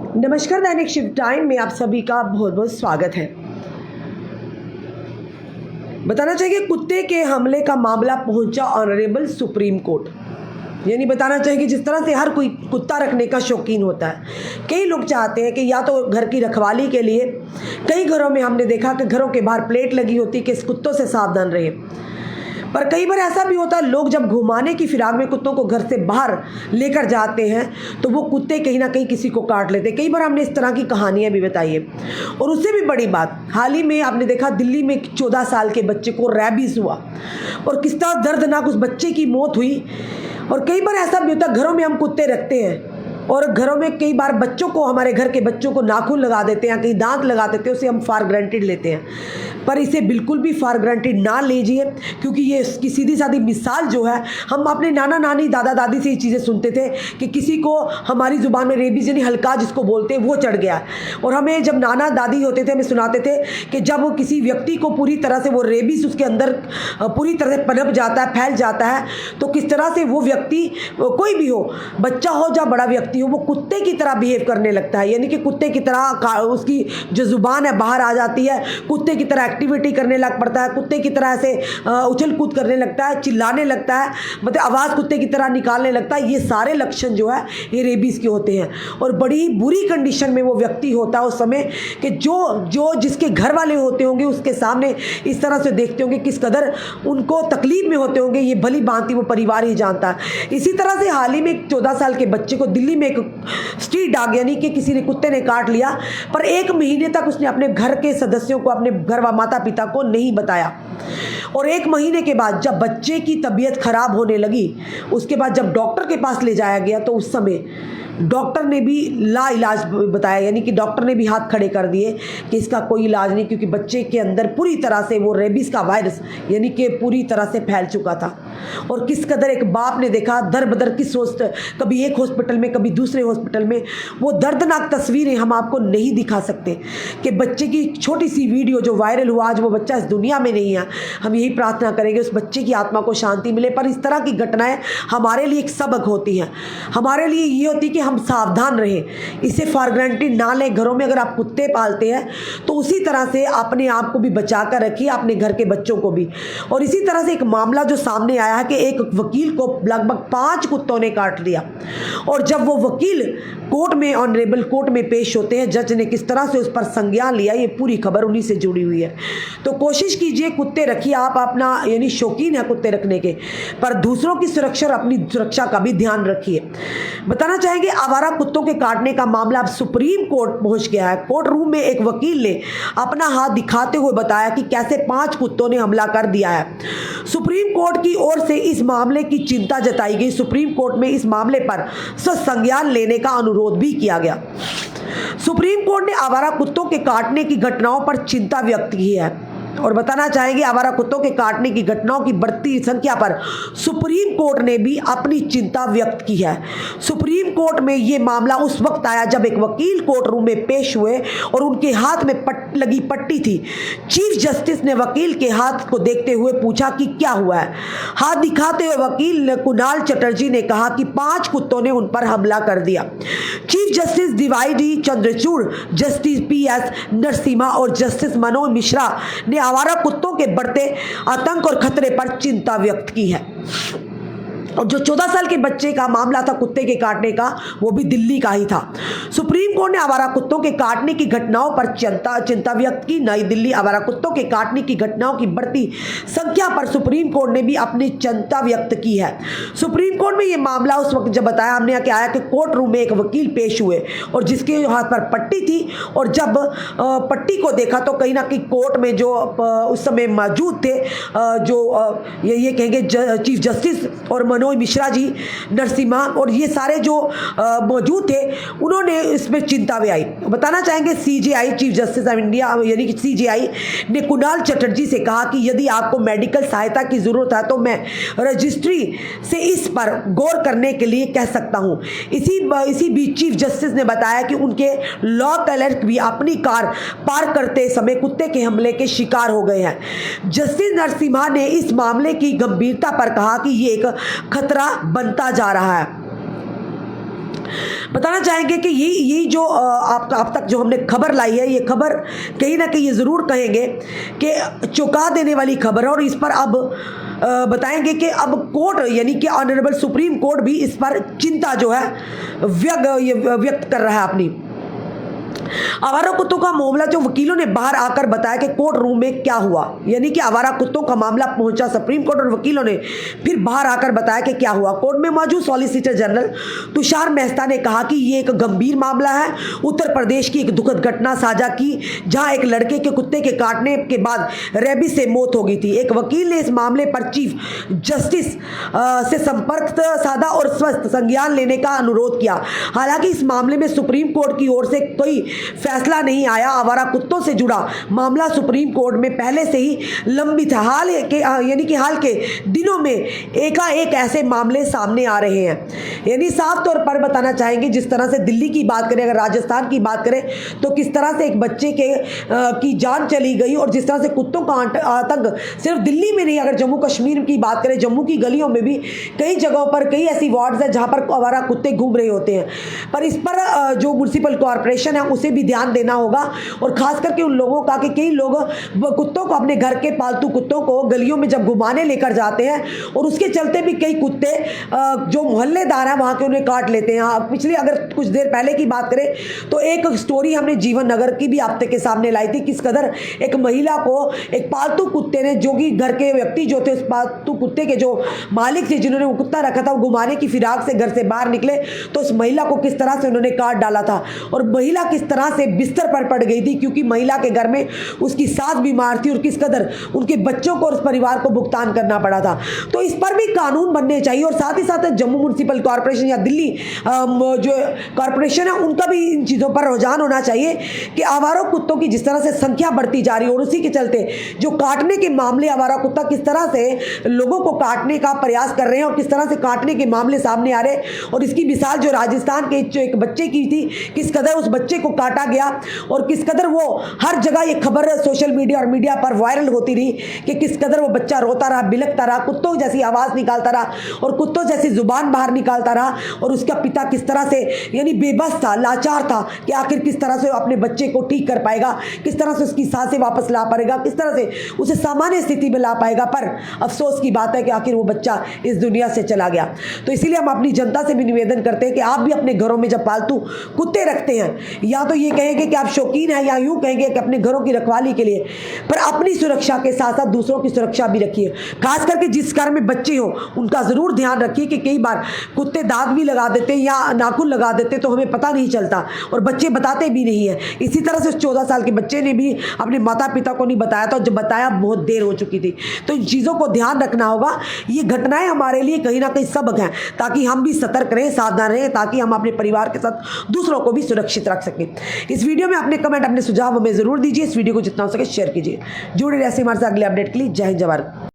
नमस्कार, दैनिक शिव टाइम में आप सभी का बहुत बहुत स्वागत है। बताना चाहिए कुत्ते के हमले का मामला पहुंचा ऑनरेबल सुप्रीम कोर्ट। यानी बताना चाहिए कि जिस तरह से हर कोई कुत्ता रखने का शौकीन होता है, कई लोग चाहते हैं कि या तो घर की रखवाली के लिए, कई घरों में हमने देखा कि घरों के बाहर प्लेट लगी होती कि इस कुत्तों से सावधान रहे। पर कई बार ऐसा भी होता है, लोग जब घुमाने की फिराक में कुत्तों को घर से बाहर लेकर जाते हैं तो वो कुत्ते कहीं ना कहीं किसी को काट लेते हैं। कई बार हमने इस तरह की कहानियां भी बताई है। और उससे भी बड़ी बात, हाल ही में आपने देखा दिल्ली में 14 साल के बच्चे को रैबीज हुआ और किस तरह दर्दनाक उस बच्चे की मौत हुई। और कई बार ऐसा भी होता है, घरों में हम कुत्ते रखते हैं और घरों में कई बार बच्चों को, हमारे घर के बच्चों को नाखून लगा देते हैं, कहीं दांत लगा देते हैं, उसे हम फॉर ग्रांटेड लेते हैं। पर इसे बिल्कुल भी फॉर ग्रांटेड ना लीजिए, क्योंकि ये इसकी सीधी सादी मिसाल जो है, हम अपने नाना नानी दादा दादी से ये चीज़ें सुनते थे कि किसी को हमारी ज़ुबान में रेबीज यानी हल्का जिसको बोलते हैं वो चढ़ गया। और हमें जब नाना दादी होते थे हमें सुनाते थे कि जब वो किसी व्यक्ति को पूरी तरह से वो रेबीज उसके अंदर पूरी तरह से पनप जाता है, फैल जाता है, तो किस तरह से वो व्यक्ति, कोई भी हो, बच्चा हो या बड़ा व्यक्ति हो, वो कुत्ते की तरह बिहेव करने लगता है। यानी कि कुत्ते की तरह उसकी जो ज़ुबान है बाहर आ जाती है, कुत्ते की तरह एक्टिविटी करने लग पड़ता है, कुत्ते की तरह से उछल कूद करने लगता है, चिल्लाने लगता है, मतलब आवाज़ कुत्ते की तरह निकालने लगता है। ये सारे लक्षण जो है ये रेबीज़ के होते हैं। और बड़ी बुरी कंडीशन में वो व्यक्ति होता है उस समय कि जो जिसके घर वाले होते होंगे उसके सामने इस तरह से देखते होंगे, किस कदर उनको तकलीफ में होते होंगे, ये भली भांति वो परिवार ही जानता है। इसी तरह से हाल ही में एक 14 साल के बच्चे को दिल्ली में एक स्ट्रीट डॉग यानी कि किसी ने कुत्ते ने काट लिया, पर 1 महीने तक उसने अपने घर के सदस्यों को, अपने घर व माता पिता को नहीं बताया। और 1 महीने के बाद जब बच्चे की तबीयत खराब होने लगी, उसके बाद जब डॉक्टर के पास ले जाया गया तो उस समय डॉक्टर ने भी लाइलाज बताया, यानी कि डॉक्टर ने भी हाथ खड़े कर दिए कि इसका कोई इलाज नहीं, क्योंकि बच्चे के अंदर पूरी तरह से वो रेबीज़ का वायरस यानी कि पूरी तरह से फैल चुका था। और किस कदर एक बाप ने देखा दर बदर किस कभी एक हॉस्पिटल में कभी दूसरे हॉस्पिटल में, वो दर्दनाक तस्वीरें हम आपको नहीं दिखा सकते कि बच्चे की छोटी सी वीडियो जो वायरल हुआ, आज वो बच्चा इस दुनिया में नहीं है। हम यही प्रार्थना करेंगे उस बच्चे की आत्मा को शांति मिले। पर इस तरह की घटनाएं हमारे लिए एक सबक होती हैं, हमारे लिए ये होती कि हम सावधान रहें, इसे फॉर ग्रांटेड ना लें। घरों में अगर आप कुत्ते पालते हैं तो उसी तरह से अपने आप को भी बचा कर रखिए, अपने घर के बच्चों को भी। और इसी तरह से एक मामला जो सामने आया है कि एक वकील को लगभग 5 कुत्तों ने काट लिया। और जब वो वकील कोर्ट में, ऑनरेबल कोर्ट में पेश होते हैं, जज ने किस तरह से उस पर संज्ञान लिया, ये पूरी खबर उन्हीं से जुड़ी हुई है। तो कोशिश कीजिए कुत्ते रखिए, आप अपना यानी शौकीन है कुत्ते रखने के, पर दूसरों की सुरक्षा और अपनी सुरक्षा का भी ध्यान रखिए। बताना चाहेंगे आवारा कुत्तों के काटने का मामला अब सुप्रीम कोर्ट पहुंच गया है। कोर्ट रूम में एक वकील ने अपना हाथ दिखाते हुए बताया कि कैसे 5 कुत्तों ने हमला कर दिया है। सुप्रीम कोर्ट की ओर से इस मामले की चिंता जताई गई। सुप्रीम कोर्ट में इस मामले पर संज्ञान लेने का अनुरोध भी किया गया। सुप्रीम कोर्ट ने आवारा कुत्तों के काटने की घटनाओं पर चिंता व्यक्त की है। और बताना चाहेंगे आवारा कुत्तों के काटने की घटनाओं की बढ़ती संख्या पर सुप्रीम कोर्ट ने भी अपनी चिंता व्यक्त की है। सुप्रीम कोर्ट में यह मामला उस वक्त आया जब एक वकील कोर्ट रूम में पेश हुए और उनके हाथ में लगी पट्टी थी। चीफ जस्टिस ने वकील के हाथ को देखते हुए पूछा कि क्या हुआ है। हाथ दिखाते हुए वकील कुणाल चटर्जी ने कहा कि 5 कुत्तों ने उन पर हमला कर दिया। Chief justice DY Chandrachud, justice PS Narasimha और जस्टिस मनोज मिश्रा ने आवारा कुत्तों के बढ़ते आतंक और खतरे पर चिंता व्यक्त की है। और जो 14 साल के बच्चे का मामला था कुत्ते के काटने का, वो भी दिल्ली का ही था। सुप्रीम कोर्ट ने आवारा कुत्तों के काटने की घटनाओं पर चिंता व्यक्त की। नई दिल्ली आवारा कुत्तों के काटने की घटनाओं की बढ़ती संख्या पर सुप्रीम कोर्ट ने भी अपनी चिंता व्यक्त की है। सुप्रीम कोर्ट में यह मामला उस वक्त जब बताया हमने क्या आया कि कोर्ट रूम में एक वकील पेश हुए और जिसके हाथ पर पट्टी थी, और जब पट्टी को देखा तो कहीं ना कहीं कोर्ट में जो उस समय मौजूद थे, जो ये कहेंगे चीफ जस्टिस और मनोज मिश्रा जी, नरसिम्हा और ये सारे जो मौजूद थे, उन्होंने इसमें चिंता भी आई। बताना चाहेंगे CJI, chief justice of India यानी कि CJI ने कुणाल चटर्जी से कहा कि यदि आपको मेडिकल सहायता की जरूरत है तो मैं रजिस्ट्री से इस पर गौर करने के लिए कह सकता हूं। इसी बीच चीफ जस्टिस ने बताया कि उनके लॉ क्लर्क भी अपनी कार पार करते समय कुत्ते के हमले के शिकार हो गए हैं। जस्टिस नरसिम्हा ने इस मामले की गंभीरता पर कहा कि ये एक खतरा बनता जा रहा है। बताना चाहेंगे कि ये जो आप तक जो हमने खबर लाई है, ये खबर कहीं ना कहीं ये ज़रूर कहेंगे कि चौंका देने वाली खबर है। और इस पर अब बताएंगे कि अब कोर्ट यानी कि ऑनरेबल सुप्रीम कोर्ट भी इस पर चिंता जो है व्यक्त कर रहा है अपनी। आवारा कुत्तों का मामला जो वकीलों ने बाहर आकर बताया कि कोर्ट रूम में क्या हुआ, यानी कि आवारा कुत्तों का मामला पहुंचा सुप्रीम कोर्ट और वकीलों ने फिर बाहर आकर बताया कि क्या हुआ। कोर्ट में मौजूद सॉलिसिटर जनरल तुषार मेहता ने कहा कि ये एक गंभीर मामला है। उत्तर प्रदेश की एक दुखद घटना साझा की जहां एक लड़के के कुत्ते के काटने के बाद रेबीज से मौत हो गई थी। एक वकील ने इस मामले पर चीफ जस्टिस से संपर्क साधा और स्वस्थ संज्ञान लेने का अनुरोध किया। हालांकि इस मामले में सुप्रीम कोर्ट की ओर से कोई फैसला नहीं आया। आवारा कुत्तों से जुड़ा मामला सुप्रीम कोर्ट में पहले से ही लंबित है। हाल के दिनों में एकाएक ऐसे मामले सामने आ रहे हैं। यानी साफ तौर पर बताना चाहेंगे, जिस तरह से दिल्ली की बात करें, अगर राजस्थान की बात करें तो किस तरह से एक बच्चे की जान चली गई और जिस तरह से कुत्तों का आतंक सिर्फ दिल्ली में नहीं, अगर जम्मू कश्मीर की बात करें, जम्मू की गलियों में भी कई जगहों पर कई ऐसी वार्ड्स हैं जहां पर आवारा कुत्ते घूम रहे होते हैं। पर इस पर जो म्युनिसिपल कॉर्पोरेशन है उसे भी ध्यान देना होगा और खास करके उन लोगों का कि कई लोग कुत्तों को, अपने घर के पालतू कुत्तों को गलियों में जब घुमाने लेकर जाते हैं और उसके चलते भी कई कुत्ते जो मोहल्लेदार हैं वहां के उन्हें काट लेते हैं। पिछले अगर कुछ देर पहले की बात करें तो एक स्टोरी हमने जीवन नगर की भी आपके के सामने लाई थी। किस कदर एक महिला को एक पालतू कुत्ते ने, जो कि घर के व्यक्ति जो थे, उस पालतू कुत्ते के जो मालिक थे जिन्होंने वो कुत्ता रखा था, वो घुमाने की फिराक से घर से बाहर निकले तो उस महिला को किस तरह से उन्होंने काट डाला था और महिला किस तरह से बिस्तर पर पड़ गई थी क्योंकि महिला के घर में उसकी सास बीमार थी और किस कदर उनके बच्चों को और उस परिवार को भुगतान करना पड़ा था। तो इस पर भी कानून बनने चाहिए और साथ ही साथ जम्मू म्युनिसिपल कॉर्पोरेशन या दिल्ली जो कॉर्पोरेशन है उनका भी इन चीज़ों पर रुझान होना चाहिए कि आवारा कुत्तों की जिस तरह से संख्या बढ़ती जा रही है और उसी के चलते जो काटने के मामले, आवारा कुत्ता किस तरह से लोगों को काटने का प्रयास कर रहे हैं और किस तरह से काटने के मामले सामने आ रहे हैं। और इसकी मिसाल जो राजस्थान के जो एक बच्चे की थी, किस कदर उस बच्चे को काटा गया और किस कदर वो हर जगह ये खबर सोशल मीडिया और मीडिया पर वायरल होती रही कि किस कदर वो बच्चा रोता रहा, बिलखता रहा, कुत्तों जैसी आवाज़ निकालता रहा और कुत्तों जैसी जुबान बाहर निकालता रहा और उसका पिता किस तरह से यानी बेबस था, लाचार था कि आखिर किस तरह से अपने बच्चे को ठीक कर पाएगा, किस तरह से उसकी सांसें वापस ला पाएगा, किस तरह से उसे सामान्य स्थिति में ला पाएगा। पर अफसोस की बात है कि आखिर वो बच्चा इस दुनिया से चला गया। तो इसीलिए हम अपनी जनता से भी निवेदन करते हैं कि आप भी अपने घरों में जब पालतू कुत्ते रखते हैं, या तो ये कहेंगे कि आप शौकीन हैं या यूं कहेंगे कि अपने घरों की रखवाली के लिए, पर अपनी सुरक्षा के साथ साथ दूसरों की सुरक्षा भी रखिए। खास करके जिस घर में बच्चे हो उनका ज़रूर ध्यान रखिए कि कई बार कुत्ते दांत भी लगा देते या नाखून लगा देते तो हमें पता नहीं चलता और बच्चे बताते भी नहीं है। इसी तरह से उस 14 साल के बच्चे ने भी अपने माता पिता को नहीं बताया था, जब बताया बहुत देर हो चुकी थी। तो इन चीज़ों को ध्यान रखना होगा। ये घटनाएं हमारे लिए कहीं ना कहीं सबक हैं ताकि हम भी सतर्क रहें, सावधान रहें, ताकि हम अपने परिवार के साथ दूसरों को भी सुरक्षित रख सकें। इस वीडियो में अपने कमेंट, अपने सुझाव हमें ज़रूर दीजिए। इस वीडियो को जितना हो सके शेयर कीजिए। जुड़े रहिए ऐसे हमारे साथ अगले अपडेट के लिए। जय हिंद, जय भारत।